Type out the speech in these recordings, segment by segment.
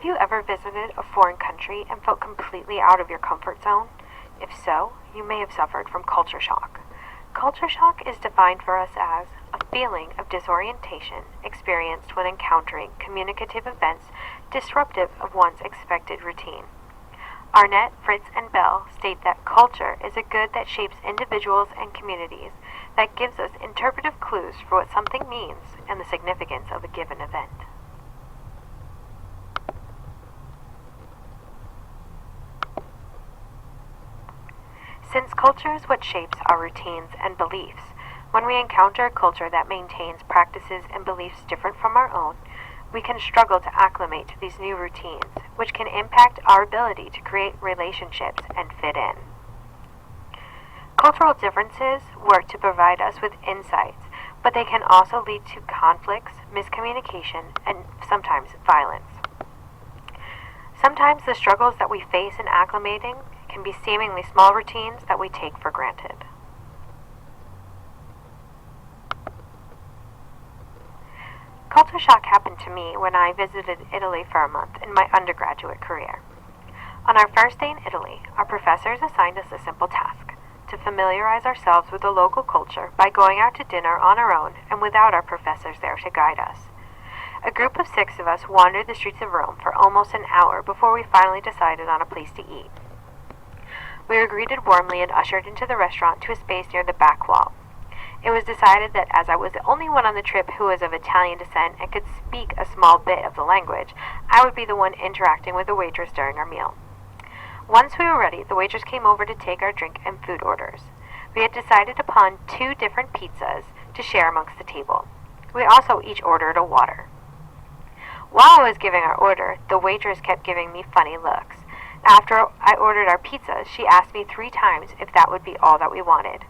Have you ever visited a foreign country and felt completely out of your comfort zone? If so, you may have suffered from culture shock. Culture shock is defined for us as a feeling of disorientation experienced when encountering communicative events disruptive of one's expected routine. Arnett, Fritz, and Bell state that culture is a good that shapes individuals and communities, that gives us interpretive clues for what something means and the significance of a given event. Since culture is what shapes our routines and beliefs, when we encounter a culture that maintains practices and beliefs different from our own, we can struggle to acclimate to these new routines, which can impact our ability to create relationships and fit in. Cultural differences work to provide us with insights, but they can also lead to conflicts, miscommunication, and sometimes violence. Sometimes the struggles that we face in acclimating can be seemingly small routines that we take for granted. Culture shock happened to me when I visited Italy for a month in my undergraduate career. On our first day in Italy, our professors assigned us a simple task: to familiarize ourselves with the local culture by going out to dinner on our own and without our professors there to guide us. A group of 6 of us wandered the streets of Rome for almost an hour before we finally decided on a place to eat. We were greeted warmly and ushered into the restaurant to a space near the back wall. It was decided that as I was the only one on the trip who was of Italian descent and could speak a small bit of the language, I would be the one interacting with the waitress during our meal. Once we were ready, the waitress came over to take our drink and food orders. We had decided upon 2 different pizzas to share amongst the table. We also each ordered a water. While I was giving our order, the waitress kept giving me funny looks. After I ordered our pizzas, she asked me 3 times if that would be all that we wanted.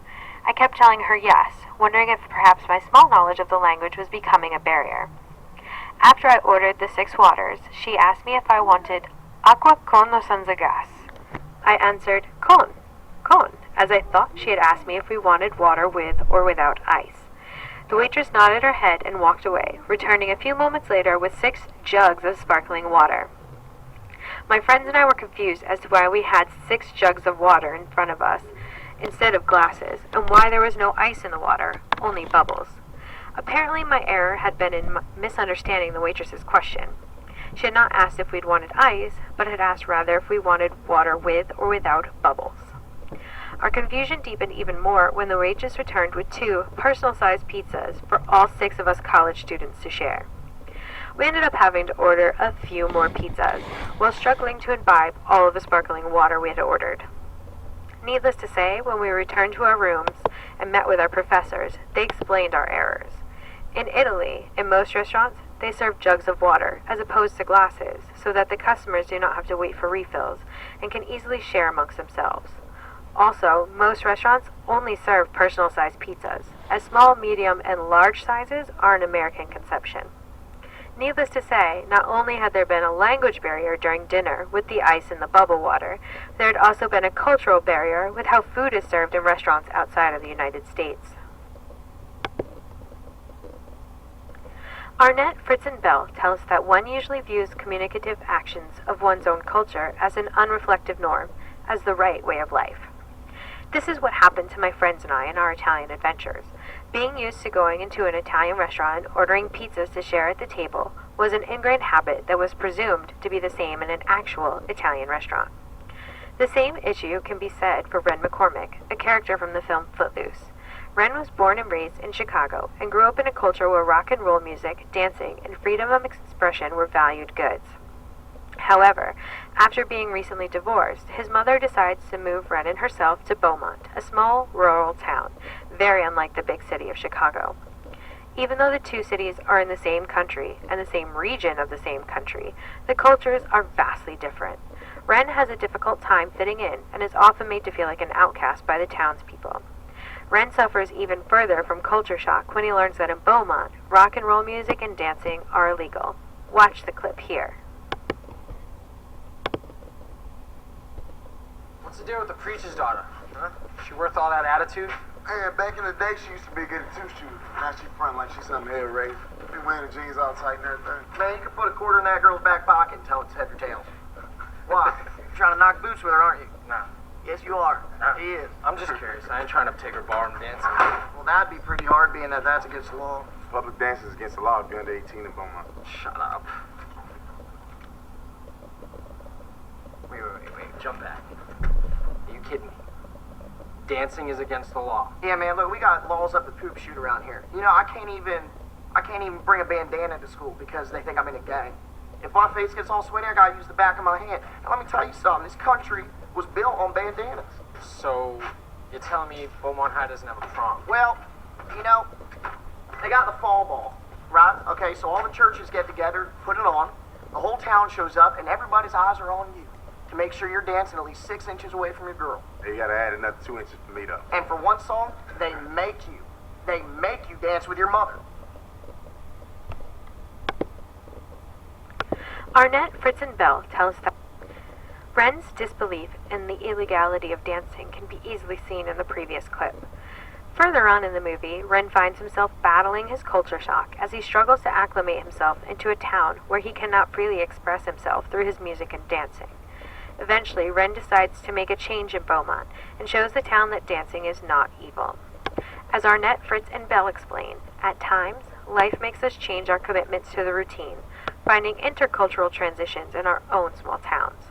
I kept telling her yes, wondering if perhaps my small knowledge of the language was becoming a barrier. After I ordered the 6 waters, she asked me if I wanted acqua con o senza gas. I answered con, as I thought she had asked me if we wanted water with or without ice. The waitress nodded her head and walked away, returning a few moments later with 6 jugs of sparkling water. My friends and I were confused as to why we had 6 jugs of water in front of us instead of glasses, and why there was no ice in the water, only bubbles. Apparently my error had been in misunderstanding the waitress's question. She had not asked if we'd wanted ice, but had asked rather if we wanted water with or without bubbles. Our confusion deepened even more when the waitress returned with 2 personal-sized pizzas for all 6 of us college students to share. We ended up having to order a few more pizzas, while struggling to imbibe all of the sparkling water we had ordered. Needless to say, when we returned to our rooms and met with our professors, they explained our errors. In Italy, in most restaurants, they serve jugs of water as opposed to glasses, so that the customers do not have to wait for refills and can easily share amongst themselves. Also, most restaurants only serve personal-sized pizzas, as small, medium, and large sizes are an American conception. Needless to say, not only had there been a language barrier during dinner with the ice and the bubble water, there had also been a cultural barrier with how food is served in restaurants outside of the United States. Arnett, Fritz, and Bell tell us that one usually views communicative actions of one's own culture as an unreflective norm, as the right way of life. This is what happened to my friends and I in our Italian adventures. Being used to going into an Italian restaurant and ordering pizzas to share at the table was an ingrained habit that was presumed to be the same in an actual Italian restaurant. The same issue can be said for Ren McCormick, a character from the film Footloose. Ren was born and raised in Chicago and grew up in a culture where rock and roll music, dancing, and freedom of expression were valued goods. However, after being recently divorced, his mother decides to move Ren and herself to Beaumont, a small rural town, very unlike the big city of Chicago. Even though the 2 cities are in the same country and the same region of the same country, the cultures are vastly different. Ren has a difficult time fitting in and is often made to feel like an outcast by the townspeople. Ren suffers even further from culture shock when he learns that in Beaumont, rock and roll music and dancing are illegal. Watch the clip here. What's the deal with the preacher's daughter? Huh? She worth all that attitude? Hey, back in the day, she used to be good at two-shooter. Now she front like she's something head raised. Be wearing the jeans all tight and everything. Man, you can put a quarter in that girl's back pocket and tell it's head or tails. Why? You're trying to knock boots with her, aren't you? Nah. Yes, you are. Nah. He is. I'm just curious. I ain't trying to take her bar and dancing. Well, that'd be pretty hard, being that that's against the law. Public dancing is against the law if you're under 18 in Beaumont. Shut up. Wait. Jump back. Are you kidding me? Dancing is against the law. Yeah, man, look, we got laws up the poop shoot around here. You know, I can't even bring a bandana to school because they think I'm in a gang. If my face gets all sweaty, I gotta use the back of my hand. Now, let me tell you something. This country was built on bandanas. So, you're telling me Beaumont High doesn't have a prom? Well, you know, they got the fall ball, right? Okay, so all the churches get together, put it on, the whole town shows up, and everybody's eyes are on you to make sure you're dancing at least 6 inches away from your girl. Hey, you gotta add another 2 inches for me, though. And for one song, they make you dance with your mother. Arnett, Fritz, and Bell tell us that Ren's disbelief in the illegality of dancing can be easily seen in the previous clip. Further on in the movie, Ren finds himself battling his culture shock as he struggles to acclimate himself into a town where he cannot freely express himself through his music and dancing. Eventually, Ren decides to make a change in Beaumont and shows the town that dancing is not evil. As Arnett, Fritz, and Bell explain, at times, life makes us change our commitments to the routine, finding intercultural transitions in our own small towns.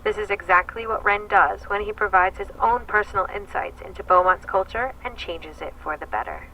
This is exactly what Ren does when he provides his own personal insights into Beaumont's culture and changes it for the better.